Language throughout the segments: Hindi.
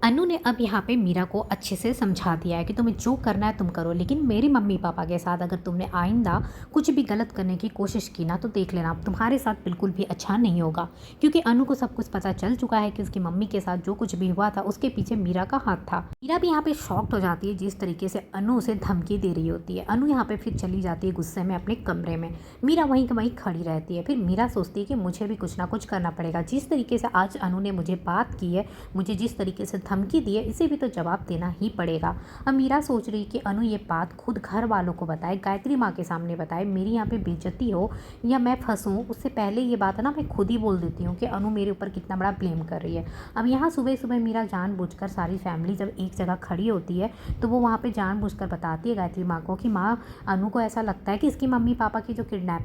अनु ने अब यहाँ पे मीरा को अच्छे से समझा दिया है कि तुम्हें जो करना है तुम करो, लेकिन मेरे मम्मी पापा के साथ अगर तुमने आइंदा कुछ भी गलत करने की कोशिश की ना तो देख लेना तुम्हारे साथ बिल्कुल भी अच्छा नहीं होगा। क्योंकि अनु को सब कुछ पता चल चुका है कि उसकी मम्मी के साथ जो कुछ भी हुआ था उसके पीछे मीरा का हाथ था। मीरा भी यहाँ पे शॉक्ड हो जाती है जिस तरीके से अनु उसे धमकी दे रही होती है। अनु यहाँ पे फिर चली जाती है गुस्से में अपने कमरे में। मीरा वहीं के वहीं खड़ी रहती है। फिर मीरा सोचती है कि मुझे भी कुछ ना कुछ करना पड़ेगा। जिस तरीके से आज अनु ने मुझे बात की है, मुझे जिस तरीके से धमकी दी है, इसे भी तो जवाब देना ही पड़ेगा। अब मीरा सोच रही कि अनु ये बात खुद घर वालों को बताए, गायत्री माँ के सामने बताए, मेरी यहाँ पे बेइज्जती हो या मैं फंसूँ उससे पहले ये बात है ना मैं खुद ही बोल देती हूँ कि अनु मेरे ऊपर कितना बड़ा ब्लेम कर रही है। अब यहाँ सुबह सुबह मीरा जानबूझकर सारी फैमिली जब एक जगह खड़ी होती है तो वो वहाँ पर जानबूझकर बताती है गायत्री माँ को कि माँ, अनु को ऐसा लगता है कि इसकी मम्मी पापा की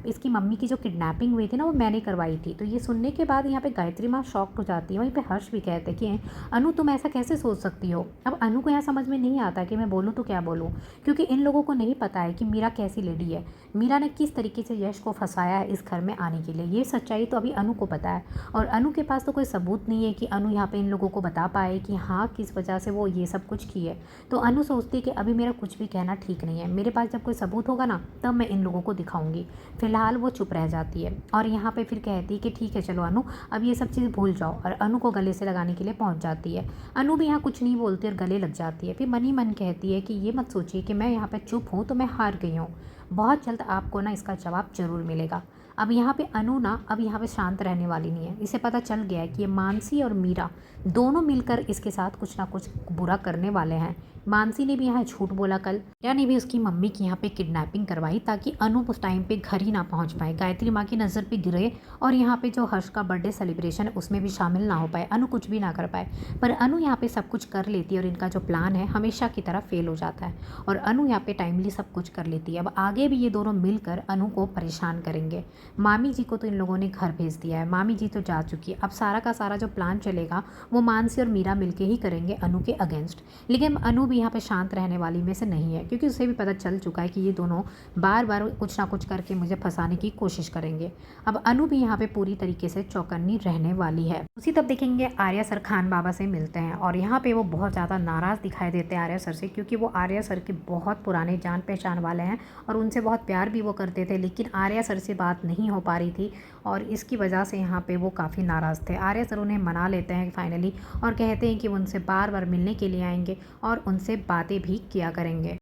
इसकी मम्मी की जो किडनैपिंग हुई थी ना वो मैंने करवाई थी। तो ये सुनने के बाद यहाँ पे गायत्री माँ शॉक्ड हो जाती है। वहीं पे हर्ष भी कहते हैं कि अनु तुम ऐसा कैसे सोच सकती हो। अब अनु को यहाँ समझ में नहीं आता कि मैं बोलूँ तो क्या बोलूँ, क्योंकि इन लोगों को नहीं पता है कि मीरा कैसी लेडी है, मीरा ने किस तरीके से यश को फंसाया है इस घर में आने के लिए। ये सच्चाई तो अभी अनु को पता है और अनु के पास तो कोई सबूत नहीं है कि अनु यहाँ पे इन लोगों को बता पाए कि हाँ किस वजह से वो ये सब कुछ की है। तो अनु सोचती है कि अभी मेरा कुछ भी कहना ठीक नहीं है, मेरे पास जब कोई सबूत होगा ना तब मैं इन लोगों को दिखाऊंगी। फिलहाल वो चुप रह जाती है और यहाँ पे फिर कहती है कि ठीक है चलो अनु, अब ये सब चीज़ भूल जाओ, और अनु को गले से लगाने के लिए पहुँच जाती है। अनु भी यहाँ कुछ नहीं बोलती और गले लग जाती है। फिर मन ही मन कहती है कि ये मत सोचिए कि मैं यहाँ पे चुप हूँ तो मैं हार गई हूँ, बहुत जल्द आपको ना इसका जवाब ज़रूर मिलेगा। अब यहाँ पे अनु ना अब यहाँ पे शांत रहने वाली नहीं है। इसे पता चल गया है कि ये मानसी और मीरा दोनों मिलकर इसके साथ कुछ ना कुछ बुरा करने वाले हैं। मानसी ने भी यहाँ झूठ बोला, कल मीरा ने भी उसकी मम्मी की यहाँ पे किडनैपिंग करवाई ताकि अनु उस टाइम पे घर ही ना पहुँच पाए, गायत्री माँ की नज़र पे गिरे और यहाँ पे जो हर्ष का बर्थडे सेलिब्रेशन है उसमें भी शामिल ना हो पाए, अनु कुछ भी ना कर पाए। पर अनु यहाँ पे सब कुछ कर लेती है और इनका जो प्लान है हमेशा की तरह फेल हो जाता है और अनु यहाँ पे टाइमली सब कुछ कर लेती है। अब आगे भी ये दोनों मिलकर अनु को परेशान करेंगे। मामी जी को तो इन लोगों ने घर भेज दिया है, मामी जी तो जा चुकी है। अब सारा का सारा जो प्लान चलेगा वो मानसी और मीरा मिलके ही करेंगे अनु के अगेंस्ट। लेकिन अनु भी यहाँ पे शांत रहने वाली में से नहीं है, क्योंकि उसे भी पता चल चुका है कि ये दोनों बार बार कुछ ना कुछ करके मुझे फंसाने की कोशिश करेंगे। अब अनु भी यहाँ पे पूरी तरीके से चौकन्नी रहने वाली है। उसी तब देखेंगे आर्या सर खान बाबा से मिलते हैं और यहाँ पे वो बहुत ज़्यादा नाराज़ दिखाई देते हैं आर्या सर से, क्योंकि वो आर्या सर के बहुत पुराने जान पहचान वाले हैं और उनसे बहुत प्यार भी वो करते थे। लेकिन आर्या सर से बात नहीं हो पा रही थी और इसकी वजह से यहाँ पे वो काफ़ी नाराज़ थे। आर्या सर उन्हें मना लेते हैं फाइनली और कहते हैं कि वो उनसे बार बार मिलने के लिए आएंगे और उनसे बातें भी किया करेंगे।